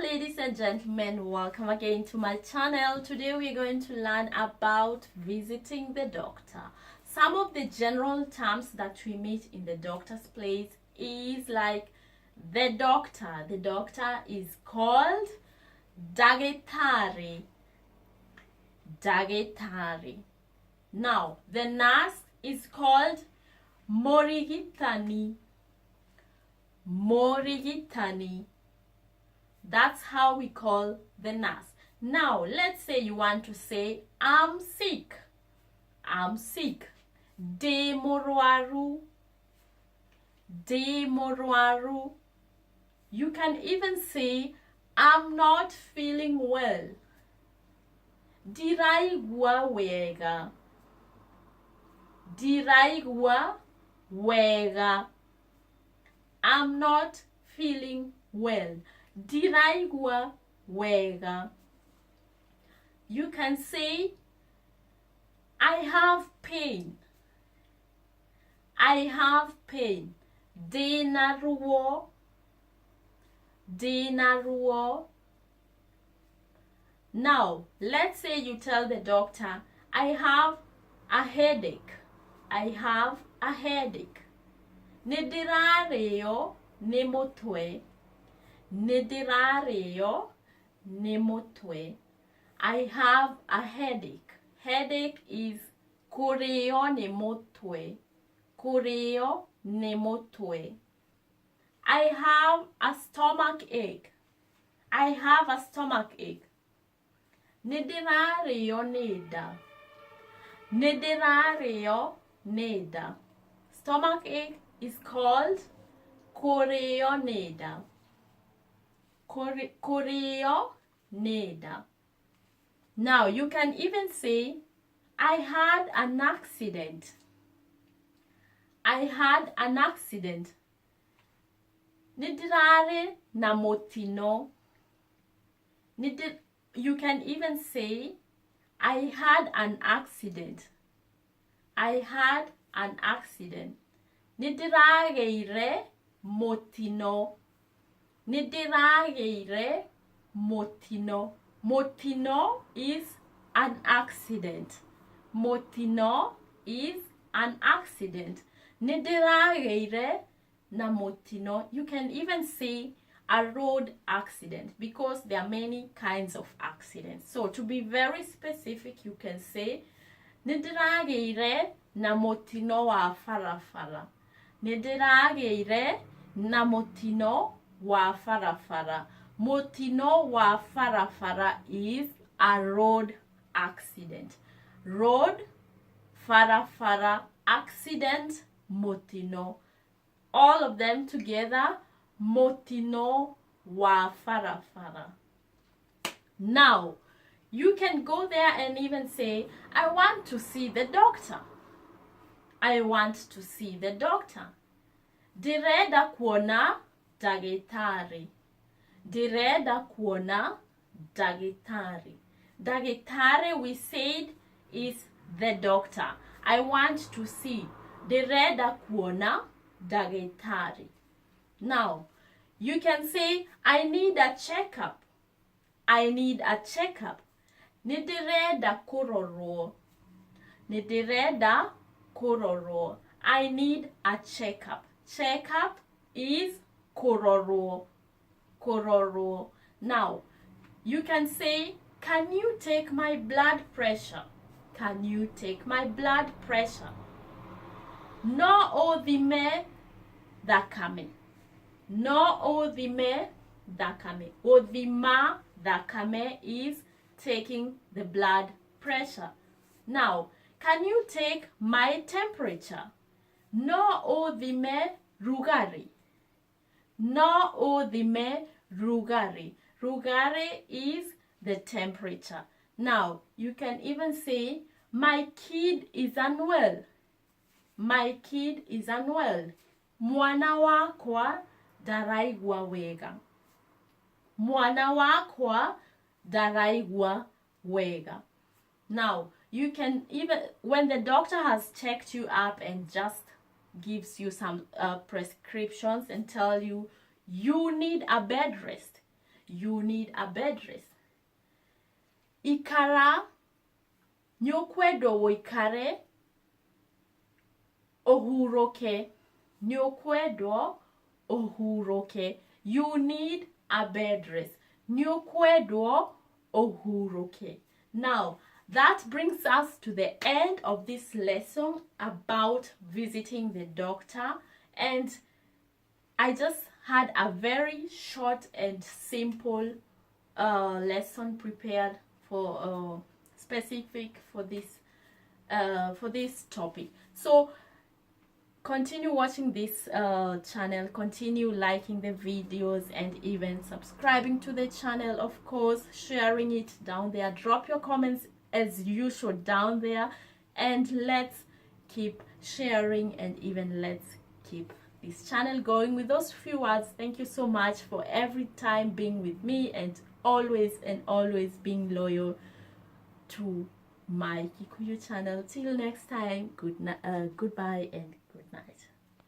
Ladies and gentlemen, welcome again to my channel. Today we're going to learn about visiting the doctor. Some of the general terms that we meet in the doctor's place is like the doctor. The doctor is called Dagitari. Dagitari. Now, the nurse is called Murigitani. Murigitani. That's how we call the nurse. Now, let's say you want to say, I'm sick. I'm sick. De murwaru. De murwaru. You can even say, I'm not feeling well. Diraigwa wega. Diraigwa wega. I'm not feeling well. Diraigwa wega. You can say, I have pain. I have pain. Dinario. Dinario. Now, let's say you tell the doctor, I have a headache. I have a headache. Dirario ne mutwe. Dirario ne mutwe. I have a headache. Headache is kurorwo ne mutwe. Kurorwo ne mutwe. I have a stomach ache. I have a stomach ache. Dirario neda. Dirario neda. Stomach ache is called kurorwo neda. Kurorwo neda. Now you can even say, I had an accident. I had an accident. Nidrare na mutino. You can even say, I had an accident. I had an accident. Diragiire mutino. Diragiire mutino. Mutino is an accident. Mutino is an accident. Diragiire na mutino. You can even say a road accident because there are many kinds of accidents. So to be very specific, you can say diragiire na mutino wa farafara. Diragiire na mutino wa farafara. Mutino wa farafara is a road accident. Road, farafara, accident, mutino. All of them together, mutino wa farafara. Now, you can go there and even say, I want to see the doctor. I want to see the doctor. Direda kuona Dagitari. Direda kuona Dagitari. Dagitari, we said, is the doctor. I want to see. Direda kuona Dagitari. Now, you can say, I need a checkup. I need a checkup. Direda kurorwo. Direda kurorwo. I need a checkup. Checkup is kurorwo. Kurorwo. Now, you can say, can you take my blood pressure? Can you take my blood pressure? No uthime thakame. No uthime thakame. Uthima thakame is taking the blood pressure. Now, can you take my temperature? No uthime rugari. No uthime rugari. Rugari is the temperature. Now, you can even say, my kid is unwell. My kid is unwell. Mwana wakwa diraigwa wega. Mwana wakwa diraigwa wega. Now, you can even, when the doctor has checked you up and just gives you some prescriptions and tell you, you need a bed rest. you need a bed rest. Ikara, niukwendwo uikare, uhuruke, niukwendwo uhuruke. You need a bed rest. Niukwendwo uhuruke. Now, that brings us to the end of this lesson about visiting the doctor, and I just had a very short and simple lesson prepared for specific for this topic. So continue watching this channel, continue liking the videos, and even subscribing to the channel, of course, sharing it down there. Drop your comments as usual down there, and let's keep sharing, and even let's keep this channel going with those few words. Thank you so much for every time being with me, and always being loyal to my Kikuyu channel. Till next time, goodbye and good night.